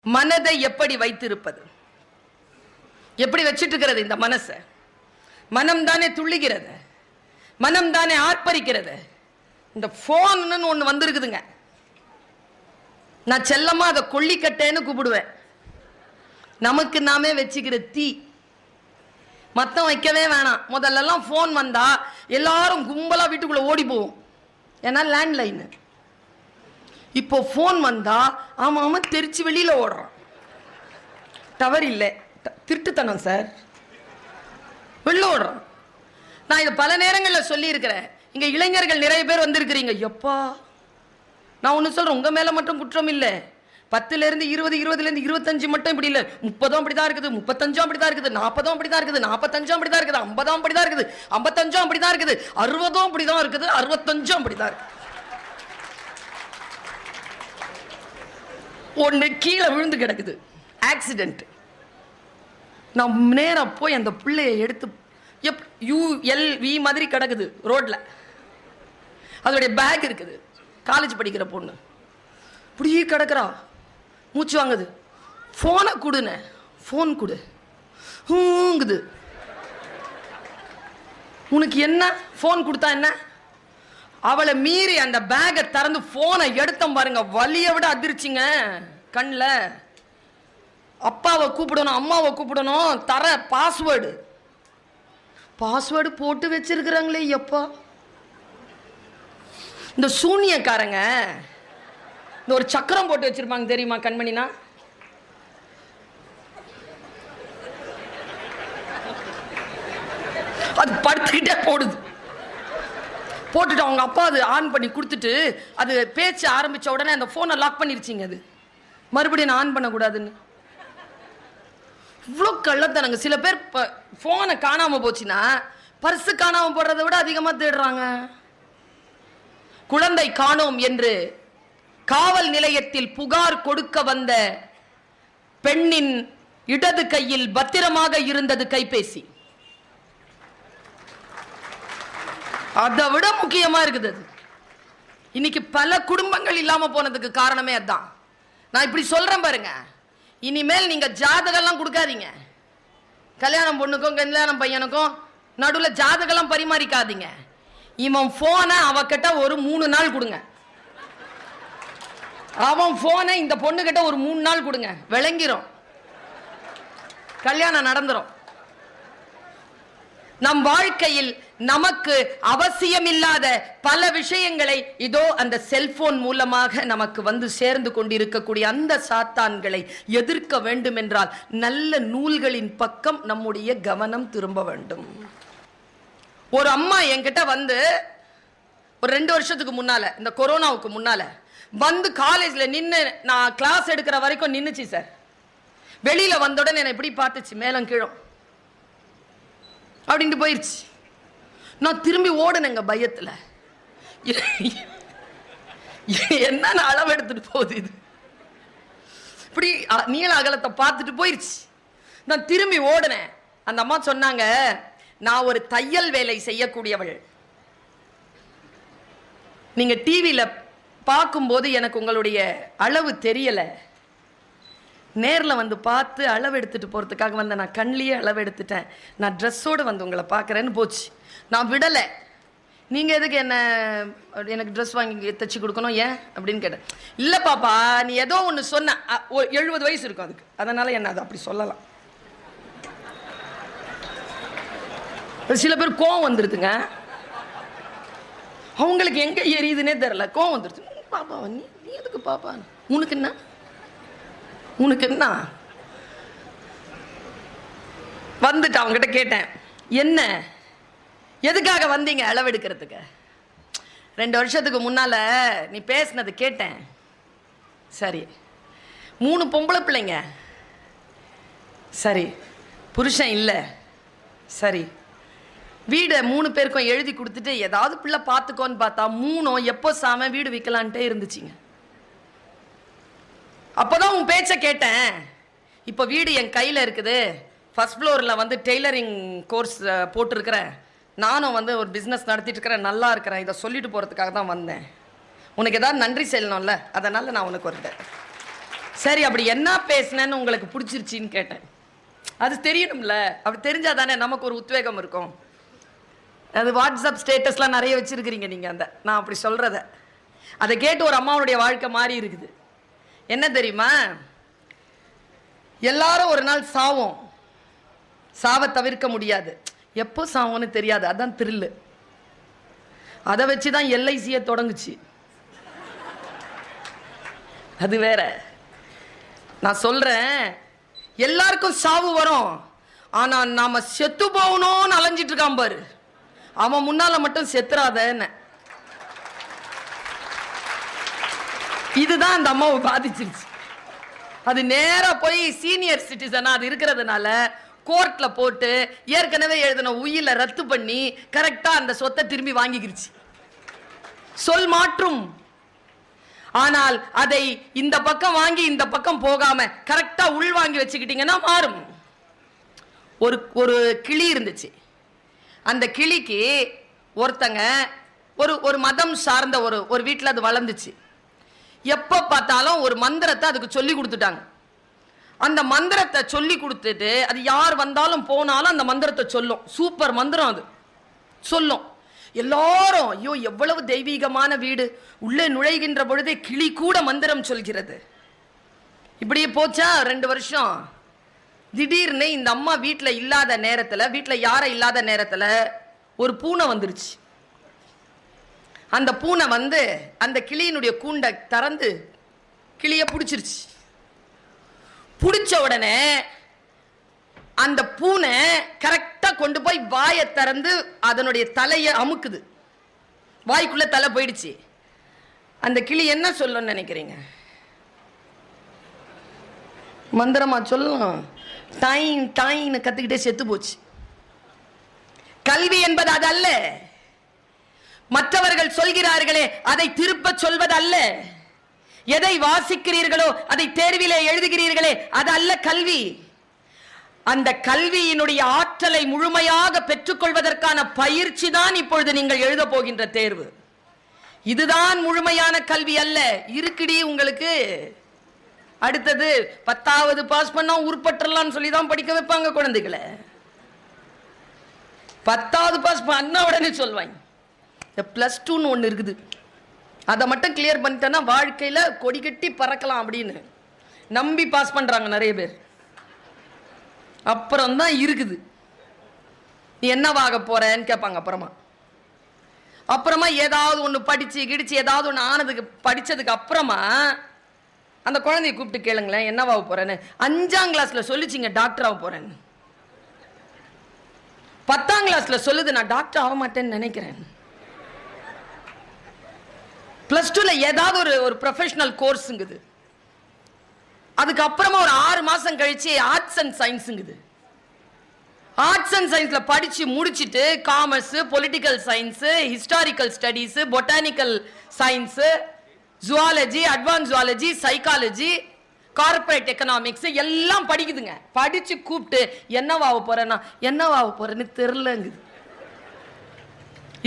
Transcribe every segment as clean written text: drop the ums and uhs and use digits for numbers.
மனதை எப்படி வைத்திருப்பது? எப்படி வச்சிட்டு இருக்கிறது இந்த மனசை? மனம் தானே துள்ளுகிறது, மனம் தானே ஆர்ப்பரிக்கிறது. இந்த போன் ஒன்று வந்திருக்குதுங்க. நான் செல்லமா அதை கொல்லிக்கட்டேன்னு கூப்பிடுவேன். நமக்கு நாமே வச்சுக்கிற தீ, மத்தம் வைக்கவே வேணாம். முதல்லலாம் போன் வந்தா எல்லாரும் கும்பலா வீட்டுக்குள்ள ஓடி போவோம், ஏன்னா லேண்ட்லைன். இப்போ போன் வந்தா ஆமா ஆமா தெரிச்சு வெளியில ஓடுறான். டவர் இல்லை, திருட்டுத்தனம் சார், வெளில ஓடுறான். நான் இதை பல நேரங்களில் சொல்லி இருக்கிறேன். இங்க இளைஞர்கள் நிறைய பேர் வந்திருக்கிறீங்க. எப்பா நான் ஒன்று சொல்றேன், உங்க மேல மட்டும் குற்றம் இல்லை. 10ல இருந்து 20, 20ல இருந்து 25 மட்டும் இப்படி இல்லை. 30 அப்படிதான் இருக்குது, 35 அப்படிதான் இருக்குது, 40 அப்படிதான் இருக்குது, 45 அப்படிதான் இருக்குது, 50 அப்படிதான் இருக்குது, 55 அப்படிதான் இருக்குது, 60 அப்படிதான் இருக்குது, 65 அப்படிதான் இருக்கு. ஒன்று கீழே விழுந்து கிடக்குது, ஆக்சிடென்ட். நான் நேரா போய் அந்த பிள்ளையை எடுத்து ULV மாதிரி கிடக்குது ரோட்ல. அதோடைய பேக் இருக்குது, காலேஜ் படிக்கிற பொண்ணு இப்படியே கிடக்குறா, மூச்சு வாங்குது. போனை கொடுன, போன் கொடு ஹூங்குது. உனக்கு என்ன போன் கொடுத்தா என்ன? அவளை மீறி அந்த பேக்கை திறந்து போனை எடுத்தோம் பாருங்க, வலியை விட அதிர்ச்சிங்க கண்ணில். அப்பாவை கூப்பிடணும், அம்மாவை கூப்பிடணும், தர பாஸ்வேர்டு போட்டு வச்சிருக்கிறாங்களே. எப்பா இந்த சூனியக்காரங்க இந்த ஒரு சக்கரம் போட்டு வச்சிருப்பாங்க தெரியுமா கண்மணினா? அது படுத்துக்கிட்டே போடுது. போட்டுட்டு அவங்க அப்பா அது ஆன் பண்ணி கொடுத்துட்டு அது பேச்சு ஆரம்பிச்ச உடனே அந்த போனை லாக் பண்ணிருச்சிங்க. அது மறுபடியும் நான் ஆன் பண்ணக்கூடாதுன்னு. இவ்வளோ கள்ளத்தனங்க. சில பேர் போனை காணாம போச்சுன்னா பர்ஸு காணாம போடுறதை விட அதிகமாக தேடுறாங்க. குழந்தை காணோம் என்று காவல் நிலையத்தில் புகார் கொடுக்க வந்த பெண்ணின் இடது கையில் பத்திரமாக இருந்தது கைபேசி. அதை விட முக்கியமா இருக்குது. இன்னைக்கு பல குடும்பங்கள் இல்லாம போனதுக்கு காரணமே அதான். நான் இப்படி சொல்றேன் பாருங்க, இனிமேல் நீங்க ஜாதகம்லாம் கொடுக்காதீங்க. கல்யாணம் பொண்ணுக்கும் கல்யாணம் பையனுக்கும் நடுவில் ஜாதகம்லாம் பரிமாறிக்காதீங்க. இவன் போனை அவகிட்ட ஒரு 3 நாள் கொடுங்க, அவன் போனை இந்த பொண்ணு கிட்ட ஒரு 3 நாள் கொடுங்க, விளங்கிரும், கல்யாணம் நடந்துரும். நம் வாழ்க்கையில் நமக்கு அவசியமில்லாத பல விஷயங்களை இதோ அந்த செல்போன் மூலமாக நமக்கு வந்து சேர்ந்து கொண்டிருக்கக்கூடிய அந்த சாத்தான்களை எதிர்க்க வேண்டும் என்றால் நல்ல நூல்களின் பக்கம் நம்முடைய கவனம் திரும்ப வேண்டும். ஒரு அம்மா என்கிட்ட வந்து ஒரு 2 வருஷத்துக்கு முன்னால, இந்த கொரோனாவுக்கு முன்னால வந்து காலேஜ்ல நின்று நான் கிளாஸ் எடுக்கிற வரைக்கும் நின்னுச்சு சார். வெளியில வந்த உடனே என்னை இப்படி பார்த்துச்சு, மேலும் கீழும் அப்படின்ட்டு போயிருச்சு. நான் திரும்பி ஓடுனேங்க பயத்துல. என்ன அளவு எடுத்துட்டு போகுது இது, இப்படி நீள அகலத்தை பார்த்துட்டு போயிருச்சு. நான் திரும்பி ஓடுனேன். அந்த அம்மா சொன்னாங்க, நான் ஒரு தையல் வேலை செய்யக்கூடியவள். நீங்க டிவியில பார்க்கும்போது எனக்கு உங்களுடைய அளவு தெரியல, நேரில் வந்து பார்த்து அளவு எடுத்துட்டு போகிறதுக்காக வந்த நான் கண்ணிலேயே அளவு எடுத்துட்டேன், நான் ட்ரெஸ்ஸோடு வந்து உங்களை பார்க்குறேன்னு போச்சு. நான் விடலை. நீங்கள் எதுக்கு என்ன எனக்கு ட்ரெஸ் வாங்கி தைச்சி கொடுக்கணும் ஏன் அப்படின்னு கேட்டேன். இல்லை பாப்பா, நீ ஏதோ ஒன்று சொன்ன, 70 வயசு இருக்கும் அதுக்கு, அதனால் என்ன அது அப்படி சொல்லலாம். சில பேர் கோவம் வந்துடுதுங்க, அவங்களுக்கு எங்கே எரியுதுன்னே தெரில, கோவம் வந்துடுது. பாப்பா நீ எதுக்கு பாப்பா, உனக்கு என்ன உனக்கு என்ன வந்துட்டு அவங்ககிட்ட கேட்டேன், என்ன எதுக்காக வந்தீங்க அளவெடுக்கிறதுக்கு? 2 வருஷத்துக்கு முன்னால நீ பேசினது கேட்டேன். சரி, 3 பொம்பளை பிள்ளைங்க, சரி, புருஷன் இல்லை, சரி, வீடை 3 பேருக்கும் எழுதி கொடுத்துட்டு ஏதாவது பிள்ளை பார்த்துக்கோன்னு பார்த்தா 3 எப்போ சாம வீடு விற்கலான்ட்டே இருந்துச்சுங்க. அப்போதான் உன் பேச்சை கேட்டேன். இப்போ வீடு என் கையில் இருக்குது, ஃபர்ஸ்ட் ஃப்ளோரில் வந்து டெய்லரிங் கோர்ஸ் போட்டிருக்கிறேன், நானும் வந்து ஒரு பிஸ்னஸ் நடத்திட்டு இருக்கிறேன், நல்லா இருக்கிறேன், இதை சொல்லிட்டு போகிறதுக்காக தான் வந்தேன். உனக்கு ஏதாவது நன்றி சொல்லணும்ல, அதனால் நான் உனக்கு ஒரு சரி, அப்படி என்ன பேசினேன்னு உங்களுக்கு பிடிச்சிருச்சின்னு கேட்டேன். அது தெரியணும்ல, அப்படி தெரிஞ்சாதானே நமக்கு ஒரு உத்வேகம் இருக்கும். அது வாட்ஸ்அப் ஸ்டேட்டஸ்லாம் நிறைய வச்சிருக்கிறீங்க நீங்க. நான் அப்படி சொல்றத அதை கேட்டு ஒரு அம்மாவுடைய வாழ்க்கை மாறி இருக்குது. என்ன தெரியுமா, எல்லாரும் ஒரு நாள் சாவோம், சாவை தவிர்க்க முடியாது, எப்போ சாவோன்னு தெரியாது, அதான் த்ரில்லு. அதை வச்சுதான் எல்ஐசியை தொடங்குச்சு. அது வேற. நான் சொல்றேன், எல்லாருக்கும் சாவு வரும், ஆனா நாம செத்து போகணும்னு அலைஞ்சிட்டு இருக்கான் பாரு, அவன் முன்னால மட்டும் செத்துறாதன்னு. இதுதான் அந்த அம்மாவை பாதிச்சிருச்சு. அது நேரா போய் சீனியர் சிட்டிசனா அது இருக்கிறதுனால கோர்ட்ல போட்டு ஏற்கனவே எழுதின உயிரை ரத்து பண்ணி கரெக்டா அந்த சொத்தை திரும்பி வாங்கிக்கிருச்சு. சொல் மாற்றும். ஆனால் அதை இந்த பக்கம் வாங்கி இந்த பக்கம் போகாம கரெக்டா உள் வாங்கி வச்சுக்கிட்டீங்கன்னா மாறும். ஒரு கிளி இருந்துச்சு. அந்த கிளிக்கு ஒருத்தங்க ஒரு மதம் சார்ந்த ஒரு வீட்டில் அது வளர்ந்துச்சு. எப்போ பார்த்தாலும் ஒரு மந்திரத்தை அதுக்கு சொல்லி கொடுத்துட்டாங்க. அந்த மந்திரத்தை சொல்லி கொடுத்துட்டு அது யார் வந்தாலும் போனாலும் அந்த மந்திரத்தை சொல்லும். சூப்பர் மந்திரம் அது சொல்லும். எல்லாரும் ஐயோ எவ்வளவு தெய்வீகமான வீடு, உள்ளே நுழைகின்ற பொழுதே கிளி கூட மந்திரம் சொல்கிறது. இப்படியே போச்சா 2 வருஷம். திடீர்னு இந்த அம்மா வீட்டில் இல்லாத நேரத்தில், வீட்டில் யாரும் இல்லாத நேரத்தில் ஒரு பூனை வந்துருச்சு. அந்த பூனை வந்து அந்த கிளியினுடைய கூண்டை திறந்து கிளியை பிடிச்சிருச்சு. பிடிச்ச உடனே அந்த பூனை கரெக்டா கொண்டு போய் வாயை திறந்து அதனுடைய தலையை அமுக்குது. வாய்க்குள்ள தலை போயிடுச்சு. அந்த கிளி என்ன சொல்லணும்னு நினைக்கிறீங்க? மந்திரமா சொல்லணும். டைன் டைன்னு கத்துக்கிட்டே செத்து போச்சு. கல்வி என்பது அது அல்ல. மற்றவர்கள் சொல்கிறார்களே அதை திருப்ப சொல்வது அல்ல. எதை வாசிக்கிறீர்களோ அதை தேர்விலே எழுதுகிறீர்களே அது அல்ல கல்வி. அந்த கல்வியினுடைய ஆற்றலை முழுமையாக பெற்றுக்கொள்வதற்கான பயிற்சி தான் இப்பொழுது நீங்கள் எழுத போகின்ற தேர்வு. இதுதான் முழுமையான கல்வி அல்ல. இருக்குடி உங்களுக்கு அடுத்தது 10வது பாஸ் பண்ணா உருப்பற்றலாம்னு சொல்லி தான் படிக்க வைப்பாங்க குழந்தைகளை. 10வது பாஸ் பண்ண உடனே சொல்வாங்க +2ன்னு ஒன்று இருக்குது, அதை மட்டும் கிளியர் பண்ணிட்டேன்னா வாழ்க்கையில் கொடி கட்டி பறக்கலாம் அப்படின்னு நம்பி பாஸ் பண்ணுறாங்க நிறைய பேர். அப்புறம்தான் இருக்குது நீ என்னவாக போறேன்னு கேட்பாங்க. அப்புறமா ஏதாவது ஒன்று படிச்சு கிடிச்சு ஏதாவது ஒன்று ஆனதுக்கு படிச்சதுக்கு அப்புறமா அந்த குழந்தைய கூப்பிட்டு கேளுங்களேன் என்னவாக போறேன்னு. 5ஆம் கிளாஸ்ல சொல்லிச்சிங்க டாக்டர் ஆக போறேன்னு. 10ஆம் கிளாஸ்ல சொல்லுது நான் டாக்டர் ஆக மாட்டேன்னு நினைக்கிறேன். +2ல ஏதாவது ஒரு ப்ரொஃபஷனல் கோர்ஸுங்குது. அதுக்கப்புறமா ஒரு 6 மாசம் கழிச்சு ஆர்ட்ஸ் அண்ட் சயின்ஸுங்குது. ஆர்ட்ஸ் அண்ட் சயின்ஸ்ல படிச்சு முடிச்சுட்டு commerce, political science, historical studies, botanical science, zoology, advance zoology, psychology, corporate economics எல்லாம் படிக்குதுங்க. படிச்சு கூப்பிட்டு என்னவாக போறேன்னா என்னவாக போறேன்னு தெரியலங்குது.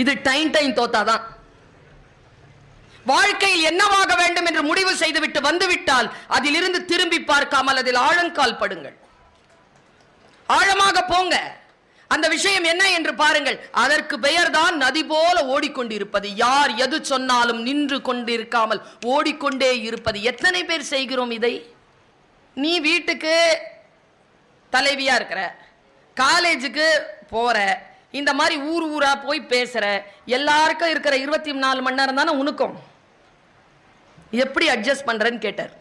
இது டைன் தோத்தாதான். வாழ்க்கையில் என்னவாக வேண்டும் என்று முடிவு செய்துவிட்டு வந்துவிட்டால் அதிலிருந்து திரும்பி பார்க்காமல் அதில் ஆழங்கால் படுங்கள். ஆழமாக போங்க. அந்த விஷயம் என்ன என்று பாருங்கள். அதற்கு பெயர்தான் நதி போல ஓடிக்கொண்டிருப்பது. யார் எது சொன்னாலும் நின்று கொண்டிருக்காமல் ஓடிக்கொண்டே இருப்பது. எத்தனை பேர் செய்கிறோம் இதை? நீ வீட்டுக்கு தலைவியா இருக்கிற, காலேஜுக்கு போற, இந்த மாதிரி ஊரா போய் பேசுற, எல்லாருக்கும் இருக்கிற 24 மணி நேரம் தானே உனக்கும். எப்படி அட்ஜஸ்ட் பண்றேன்னு கேட்டார்.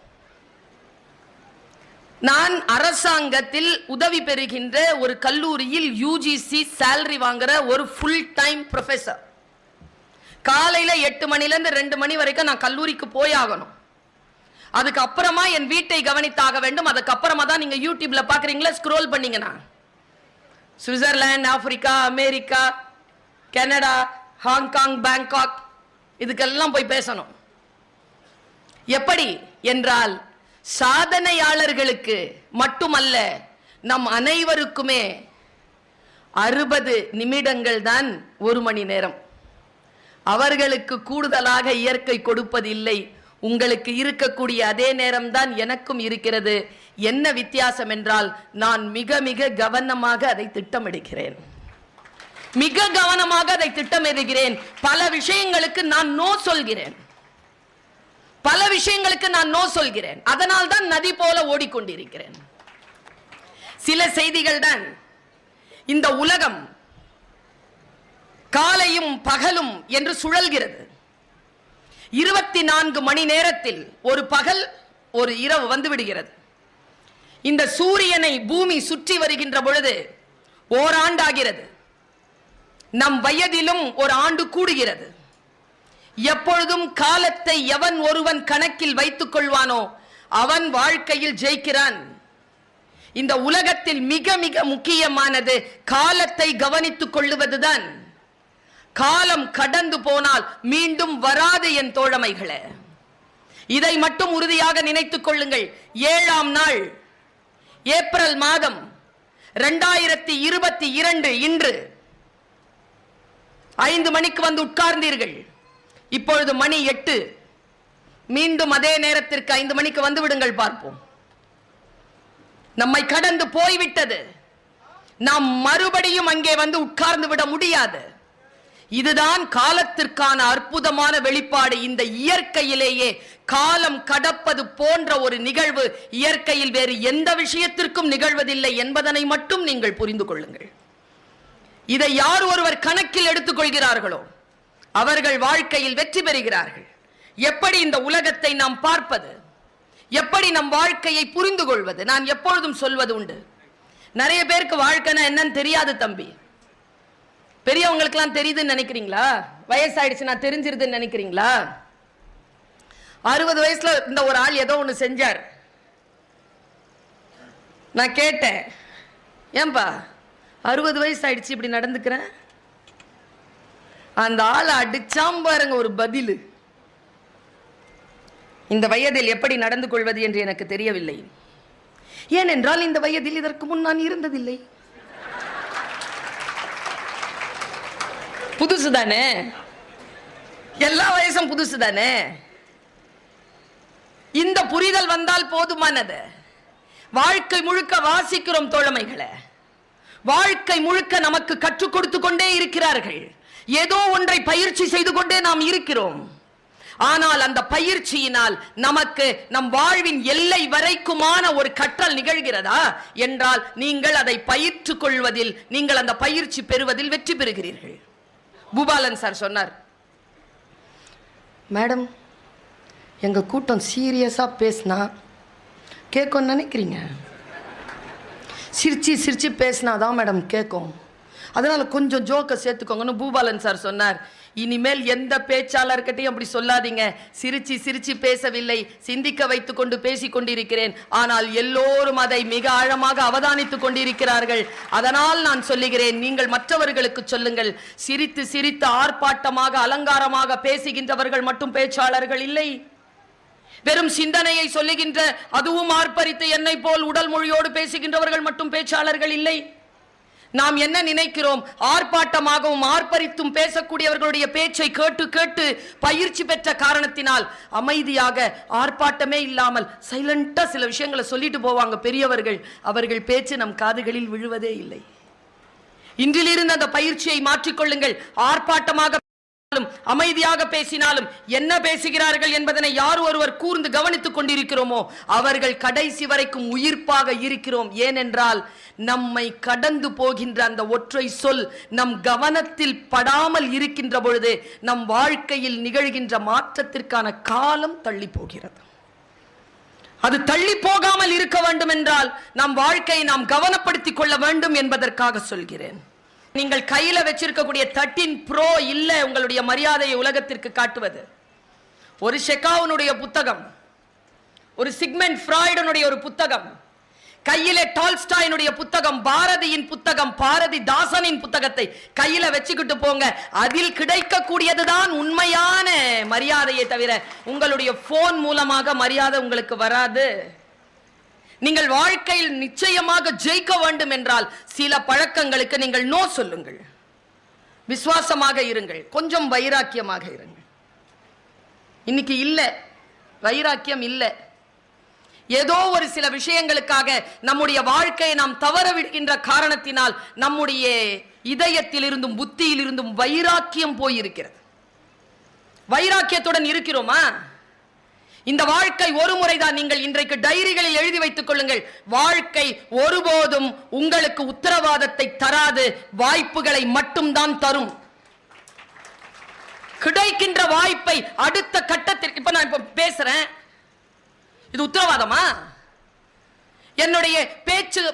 நான் அரசாங்கத்தில் உதவி பெறுகின்ற ஒரு கல்லூரியில் UGC சேலரி வாங்குற ஒரு ஃபுல் டைம் ப்ரொஃபஸர். காலையில 8 மணிலேருந்து 2 மணி வரைக்கும் நான் கல்லூரிக்கு போயாகணும். அதுக்கு அப்புறமா என் வீட்டை கவனித்தாக வேண்டும். அதுக்கப்புறமா தான் நீங்க யூடியூப்ல பாக்குறீங்களா, ஸ்க்ரோல் பண்ணீங்கன்னா Switzerland, Africa, America, Canada, Hong Kong, Bangkok இதுக்கெல்லாம் போய் பேசணும். எப்படி என்றால் சாதனையாளர்களுக்கு மட்டுமல்ல, நம் அனைவருக்குமே 60 நிமிடங்கள் தான் 1 மணி நேரம். அவர்களுக்கு கூடுதலாக இயற்கை கொடுப்பதில்லை. உங்களுக்கு இருக்கக்கூடிய அதே நேரம்தான் எனக்கும் இருக்கிறது. என்ன வித்தியாசம் என்றால் நான் மிக மிக கவனமாக அதை திட்டமிடுகிறேன். மிக கவனமாக அதை திட்டமிடுகிறேன். பல விஷயங்களுக்கு நான் நோ சொல்கிறேன். பல விஷயங்களுக்கு நான் நோ சொல்கிறேன். அதனால் தான் நதி போல ஓடிக்கொண்டிருக்கிறேன். சில செய்திகள் தான். இந்த உலகம் காலையும் பகலும் என்று சுழல்கிறது. 24 மணி நேரத்தில் ஒரு பகல் ஒரு இரவு வந்து விடுகிறது. இந்த சூரியனை பூமி சுற்றி வருகின்ற பொழுது ஓராண்டாகிறது. நம் வயதிலும் ஒரு ஆண்டு கூடுகிறது. எப்பொழுதும் காலத்தை எவன் ஒருவன் கணக்கில் வைத்துக் கொள்வானோ அவன் வாழ்க்கையில் ஜெயிக்கிறான். இந்த உலகத்தில் மிக மிக முக்கியமானது காலத்தை கவனித்துக் கொள்ளுவதுதான். காலம் கடந்து போனால் மீண்டும் வராது என் தோழமைகளே. இதை மட்டும் உறுதியாக நினைத்துக் கொள்ளுங்கள். 7ஆம் நாள் ஏப்ரல் மாதம் 2022 இன்று 5 மணிக்கு வந்து உட்கார்ந்தீர்கள். இப்பொழுது மணி 8. மீண்டும் அதே நேரத்திற்கு 5 மணிக்கு வந்து விடுங்கள், பார்ப்போம். நம்மை கடந்து போய்விட்டது. நாம் மறுபடியும் அங்கே வந்து உட்கார்ந்து விட முடியாது. இதுதான் காலத்திற்கான அற்புதமான வெளிப்பாடு. இந்த இயற்கையிலேயே காலம் கடப்பது போன்ற ஒரு நிகழ்வு இயற்கையில் வேறு எந்த விஷயத்திற்கும் நிகழ்வதில்லை என்பதனை மட்டும் நீங்கள் புரிந்து கொள்ளுங்கள். இதை யார் ஒருவர் கணக்கில் எடுத்துக் கொள்கிறார்களோ அவர்கள் வாழ்க்கையில் வெற்றி பெறுகிறார்கள். எப்படி இந்த உலகத்தை நாம் பார்ப்பது, எப்படி நம் வாழ்க்கையை புரிந்து கொள்வது? நான் எப்பொழுதும் சொல்வது உண்டு, நிறைய பேருக்கு வாழ்க்கைனா என்னன்னு தெரியாது தம்பி. பெரியவங்களுக்கெல்லாம் தெரியுதுன்னு நினைக்கிறீங்களா? வயசாயிடுச்சு நான் தெரிஞ்சிருதுன்னு நினைக்கிறீங்களா? 60 வயசுல இந்த ஒரு ஆள் ஏதோ ஒன்று செஞ்சார். நான் கேட்டேன், ஏன்பா 60 வயசு ஆயிடுச்சு இப்படி நடந்துக்கிறேன்? அந்த ஆளை அடிச்சாம் பாருங்க ஒரு பதில். இந்த வயதில் எப்படி நடந்து கொள்வது என்று எனக்கு தெரியவில்லை. ஏனென்றால் இந்த வயதில் இதற்கு முன் நான் இருந்ததில்லை. புதுசு தானே, எல்லா வயசும் புதுசு தானே. இந்த புரிதல் வந்தால் போதுமானது. வாழ்க்கை முழுக்க வாசிக்கிறோம் தோழமைகளை. வாழ்க்கை முழுக்க நமக்கு கற்றுக் கொடுத்து கொண்டே இருக்கிறார்கள். ஏதோ ஒன்றை பயிற்சி செய்து கொண்டே நாம் இருக்கிறோம். ஆனால் அந்த பயிற்சியினால் நமக்கு நம் வாழ்வின் எல்லை வரைக்குமான ஒரு கற்றல் நிகழ்கிறதா என்றால் நீங்கள் அதை பயிற்றுக் கொள்வதில், நீங்கள் அந்த பயிற்சி பெறுவதில் வெற்றி பெறுகிறீர்கள். பூபாலன் சார் சொன்னார், மேடம் எங்க கூட்டம் சீரியஸா பேசினா கேட்கும் நினைக்கிறீங்க, சிரிச்சு சிரிச்சு பேசினாதான் மேடம் கேட்கும், அதனால கொஞ்சம் ஜோக்கை சேர்த்துக்கோங்கன்னு பூபாலன் சார் சொன்னார். இனிமேல் எந்த பேச்சாளர்கிட்டையும் அப்படி சொல்லாதீங்க. சிரிச்சு சிரிச்சு பேசவில்லை, சிந்திக்க வைத்துக் கொண்டு பேசிக் கொண்டிருக்கிறேன். ஆனால் எல்லோரும் அதை மிக ஆழமாக அவதானித்துக் கொண்டிருக்கிறார்கள். அதனால் நான் சொல்லுகிறேன், நீங்கள் மற்றவர்களுக்கு சொல்லுங்கள். சிரித்து சிரித்து ஆர்ப்பாட்டமாக அலங்காரமாக பேசுகின்றவர்கள் மட்டும் பேச்சாளர்கள் இல்லை. வெறும் சிந்தனையை சொல்லுகின்ற, அதுவும் ஆர்ப்பரித்து என்னை போல் உடல் மொழியோடு பேசுகின்றவர்கள் மட்டும் பேச்சாளர்கள் இல்லை. நாம் என்ன நினைக்கிறோம்? ஆர்ப்பாட்டமாகவும் ஆர்ப்பரித்தும் பேசக்கூடியவர்களுடைய பேச்சை கேட்டு கேட்டு பயிற்சி பெற்ற காரணத்தினால் அமைதியாக ஆர்ப்பாட்டமே இல்லாமல் சைலண்டா சில விஷயங்களை சொல்லிட்டு போவாங்க பெரியவர்கள். அவர்கள் பேச்சு நம் காதுகளில் விழுவதே இல்லை. இன்றிலிருந்து அந்த பயிற்சியை மாற்றிக்கொள்ளுங்கள். ஆர்ப்பாட்டமாக அமைதியாக பேசினாலும் என்ன பேசுகிறார்கள் என்பதனை யார் ஒருவர் கூர்ந்து கவனித்துக் கொண்டிருக்கிறோமோ அவர்கள் கடைசி வரைக்கும் உயிர்ப்பாக இருக்கிறோம். ஏனென்றால் நம்மை கடந்து போகின்ற அந்த ஒற்றை சொல் நம் கவனத்தில் படாமல் இருக்கின்ற பொழுது நம் வாழ்க்கையில் நிகழ்கின்ற மாற்றத்திற்கான காலம் தள்ளி போகிறது. அது தள்ளி போகாமல் இருக்க வேண்டும் என்றால் நம் வாழ்க்கையை நாம் கவனப்படுத்திக் கொள்ள வேண்டும் என்பதற்காக சொல்கிறேன். நீங்கள் கையில வச்சிருக்கக்கூடிய 13 Pro இல்ல உங்களுடைய மரியாதையை உலகத்திற்கு காட்டுவது. ஒரு ஷெகாவுனுடைய புத்தகம், ஒரு சிக்மெண்ட் ஃப்ராய்டனுடைய ஒரு புத்தகம், கையிலே டால்ஸ்டாயினுடைய புத்தகம், பாரதியின் புத்தகம், பாரதிதாசனின் புத்தகத்தை கையில வச்சுக்கிட்டு போங்க. அதில் கிடைக்கக்கூடியதுதான் உண்மையான மரியாதையை தவிர உங்களுடைய போன் மூலமாக மரியாதை உங்களுக்கு வராது. நீங்கள் வாழ்க்கையில் நிச்சயமாக ஜெயிக்க வேண்டும் என்றால் சில பழக்கங்களுக்கு நீங்கள் நோ சொல்லுங்கள். விசுவாசமாக இருங்கள், கொஞ்சம் வைராக்கியமாக இருங்கள். இன்னைக்கு இல்ல வைராக்கியம் இல்லை. ஏதோ ஒரு சில விஷயங்களுக்காக நம்முடைய வாழ்க்கையை நாம் தவற விடுகின்ற காரணத்தினால் நம்முடைய இதயத்தில் இருந்தும் புத்தியில் இருந்தும் வைராக்கியம் போயிருக்கிறது. வைராக்கியத்துடன் இருக்கிறோமா? இந்த வாழ்க்கை ஒரு முறைதான். நீங்கள் இன்றைக்கு டைரிகளில் எழுதி வைத்துக் கொள்ளுங்கள். வாழ்க்கை ஒருபோதும் உங்களுக்கு உத்தரவாதத்தை தராது, வாய்ப்புகளை மட்டும்தான் தரும். கிடைக்கின்ற வாய்ப்பை அடுத்த கட்டத்திற்கு, இப்ப நான் இப்ப பேசுறேன், இது உத்தரவாதமா? என்னுடைய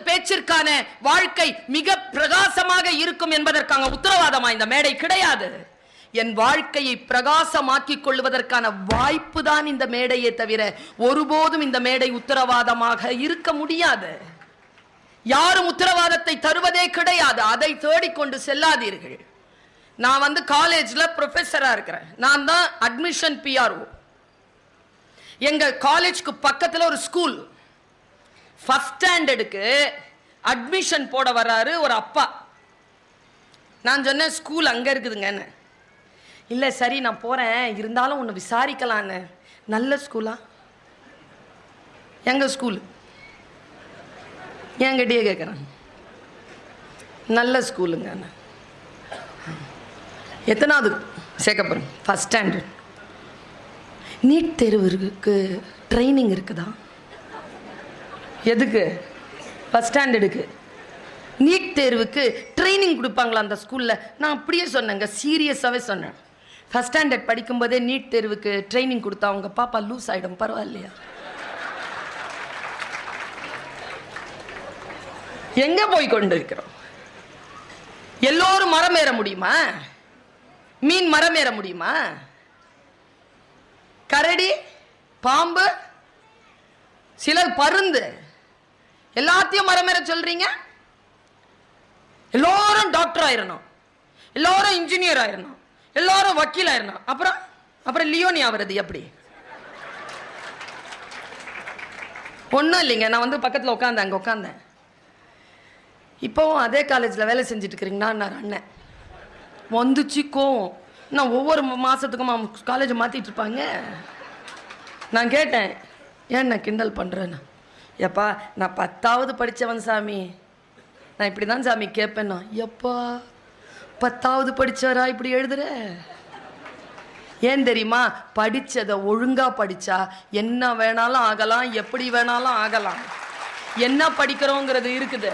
பேச்சிற்கான வாழ்க்கை மிக பிரகாசமாக இருக்கும் என்பதற்கான உத்தரவாதமா இந்த மேடை? கிடையாது. என் வாழ்க்கையை பிரகாசமாக்கிக் கொள்வதற்கான வாய்ப்பு தான் இந்த மேடையே தவிர ஒருபோதும் இந்த மேடை உத்தரவாதமாக இருக்க முடியாது. யாரும் உத்தரவாதத்தை தருவதே கிடையாது. அதை தேடிக்கொண்டு செல்லாதீர்கள். நான் காலேஜ்ல ப்ரொஃபஸரா இருக்கிறேன். நான் தான் அட்மிஷன் பிஆர்ஓ. எங்க காலேஜ்க்கு பக்கத்துல ஒரு ஸ்கூல், ஃபர்ஸ்ட் ஸ்டாண்டர்டுக்கு அட்மிஷன் போட வர்றாரு ஒரு அப்பா. நான் சொன்னேன், ஸ்கூல் அங்க இருக்குதுங்கன்னு. இல்லை சரி நான் போகிறேன், இருந்தாலும் ஒன்று விசாரிக்கலான்னு. நல்ல ஸ்கூலா? எங்கள் ஸ்கூலு என்கிட்டயே கேட்குறேன். நல்ல ஸ்கூலுங்க. எத்தனாவது சேர்க்க போகிறேன்? First standard. நீட் தேர்வுக்கு ட்ரைனிங் இருக்குதா? எதுக்கு? ஃபஸ்ட் ஸ்டாண்டர்டுக்கு நீட் தேர்வுக்கு ட்ரைனிங் கொடுப்பாங்களா அந்த ஸ்கூலில்? நான் அப்படியே சொன்னேங்க, சீரியஸாகவே சொன்னேன். ஃபஸ்ட் ஸ்டாண்டர்ட் படிக்கும்போதே நீட் தேர்வுக்கு ட்ரைனிங் கொடுத்தா அவங்க பாப்பா லூஸ் ஆகிடும், பரவாயில்லையா? எங்க போய் கொண்டு இருக்கிறோம்? எல்லோரும் மரம் ஏற முடியுமா? மீன் மரம் ஏற முடியுமா? கரடி, பாம்பு, சிலர் பருந்து, எல்லாத்தையும் மரம் ஏற சொல்றீங்க. எல்லாரும் டாக்டர் ஆயிரணும், எல்லாரும் இன்ஜினியர் ஆயிரணும், எல்லாரும் வக்கீல் ஆயிரணும். அப்புறம் லியோனி ஆகிறது எப்படி? ஒன்றும் இல்லைங்க. நான் பக்கத்தில் உட்காந்தேன், அங்கே உட்காந்தேன். இப்போவும் அதே காலேஜில் வேலை செஞ்சுட்டு இருக்கிறீங்கன்னா அண்ணன் வந்துச்சு கோவம். நான் ஒவ்வொரு மாதத்துக்கும் காலேஜை மாற்றிட்டு இருப்பாங்க. நான் கேட்டேன், ஏன் நான் கிண்டல் பண்ணுறேன்னு. எப்பா நான் 10வது படித்தவன் சாமி, நான் இப்படி தான் சாமி கேட்பேன்னா. எப்பா 10வது படித்தவரா இப்படி எழுதுற? ஏன் தெரியுமா? படித்ததை ஒழுங்காக படித்தா என்ன வேணாலும் ஆகலாம், எப்படி வேணாலும் ஆகலாம். என்ன படிக்கிறோங்கிறது இருக்குது,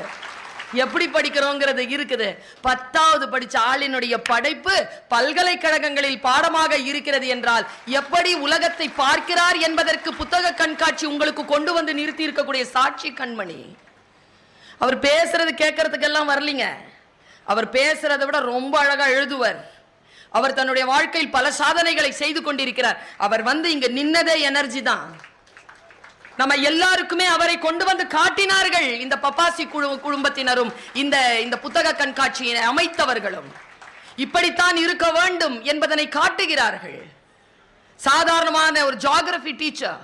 எப்படி படிக்கிறோங்கிறது இருக்குது. 10வது படிச்ச ஆளினுடைய படைப்பு பல்கலைக்கழகங்களில் பாடமாக இருக்கிறது என்றால் எப்படி உலகத்தை பார்க்கிறார் என்பதற்கு புத்தக கண்காட்சி உங்களுக்கு கொண்டு வந்து நிறுத்தி இருக்கக்கூடிய சாட்சி கண்மணி. அவர் பேசுறது கேட்கறதுக்கெல்லாம் வரலீங்க. அவர் பேசுறதை விட ரொம்ப அழகா எழுதுவர். அவர் தன்னுடைய வாழ்க்கையில் பல சாதனைகளை செய்து கொண்டிருக்கிறார். அவர் இங்க நின்னதே எனர்ஜி தான். நம்ம எல்லாருக்குமே அவரை கொண்டு வந்து காட்டினார்கள். இந்த பப்பாசி குடும்பத்தினரும் இந்த புத்தக கண்காட்சியை அமைத்தவர்களும் இப்படித்தான் இருக்க வேண்டும் என்பதனை காட்டுகிறார்கள். சாதாரணமான ஒரு ஜியோகிராபி டீச்சர்,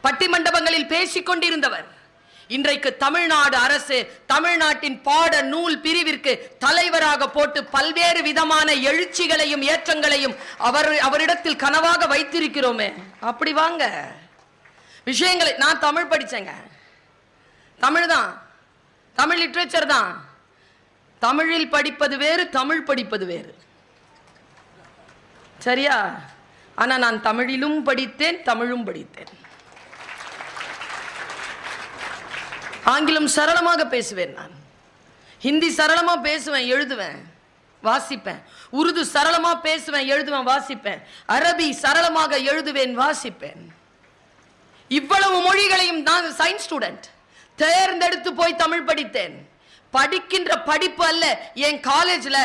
பட்டிமண்டபங்களில் பேசிக் கொண்டிருந்தவர், இன்றைக்கு தமிழ்நாடு அரசு தமிழ்நாட்டின் பாட நூல் பிரிவிற்கு தலைவராக போட்டு பல்வேறு விதமான எழுச்சிகளையும் ஏற்றங்களையும் அவரிடத்தில் கனவாக வைத்திருக்கிறோமே. அப்படி வாங்க விஷயங்களை. நான் தமிழ் படிச்சேங்க, தமிழ் தான், தமிழ் லிட்ரேச்சர் தான். தமிழில் படிப்பது வேறு, தமிழ் படிப்பது வேறு, சரியா? ஆனா நான் தமிழிலும் படித்தேன், தமிழும் படித்தேன். ஆங்கிலம் சரளமாக பேசுவேன், நான் ஹிந்தி சரளமா பேசுவேன், எழுதுவேன், வாசிப்பேன். உருது சரளமா பேசுவேன், எழுதுவேன், வாசிப்பேன். அரபி சரளமாக எழுதுவேன், வாசிப்பேன். இவ்வளவு மொழிகளையும் நான் சயின்ஸ் ஸ்டூடெண்ட், தேர்ந்தெடுத்து போய் தமிழ் படித்தேன். படிக்கின்ற படிப்பு அல்ல. என் காலேஜ்ல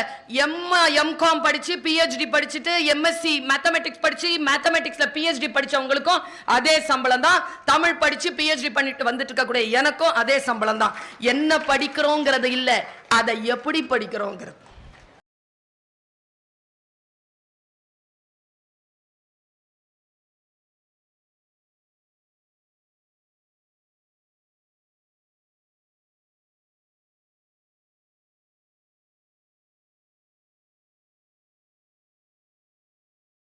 எம்காம் படிச்சு பிஹெச்டி படிச்சுட்டு எம்எஸ்சி மேத்தமெட்டிக்ஸ் படிச்சு மேத்தமெட்டிக்ஸ்ல பிஹெச்டி படிச்சவங்களுக்கும் அதே சம்பளம் தான். தமிழ் படிச்சு பிஹெச்டி பண்ணிட்டு வந்துட்டு இருக்கக்கூடிய எனக்கும் அதே சம்பளம் தான். என்ன படிக்கிறோங்கிறது இல்ல, அதை எப்படி படிக்கிறோங்கிறது.